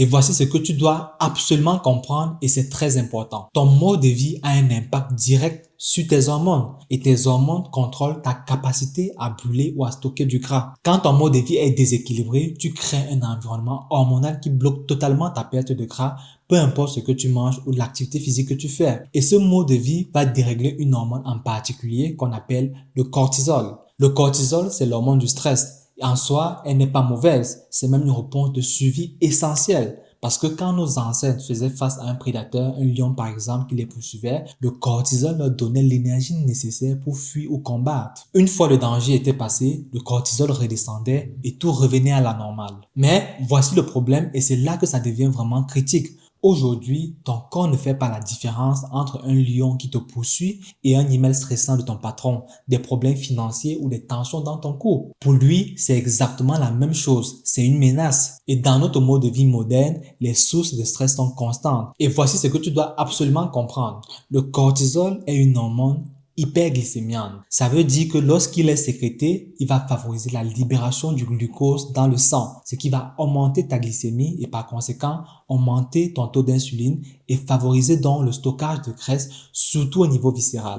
Et voici ce que tu dois absolument comprendre et c'est très important. Ton mode de vie a un impact direct sur tes hormones et tes hormones contrôlent ta capacité à brûler ou à stocker du gras. Quand ton mode de vie est déséquilibré, tu crées un environnement hormonal qui bloque totalement ta perte de gras, peu importe ce que tu manges ou l'activité physique que tu fais. Et ce mode de vie va dérégler une hormone en particulier qu'on appelle le cortisol. Le cortisol, c'est l'hormone du stress. En soi, elle n'est pas mauvaise, c'est même une réponse de survie essentielle. Parce que quand nos ancêtres faisaient face à un prédateur, un lion par exemple qui les poursuivait, le cortisol leur donnait l'énergie nécessaire pour fuir ou combattre. Une fois le danger était passé, le cortisol redescendait et tout revenait à la normale. Mais voici le problème et c'est là que ça devient vraiment critique. Aujourd'hui, ton corps ne fait pas la différence entre un lion qui te poursuit et un email stressant de ton patron, des problèmes financiers ou des tensions dans ton couple. Pour lui, c'est exactement la même chose, c'est une menace. Et dans notre mode de vie moderne, les sources de stress sont constantes. Et voici ce que tu dois absolument comprendre. Le cortisol est une hormone hyperglycémiante. Ça veut dire que lorsqu'il est sécrété, il va favoriser la libération du glucose dans le sang, ce qui va augmenter ta glycémie et par conséquent augmenter ton taux d'insuline et favoriser donc le stockage de graisse, surtout au niveau viscéral.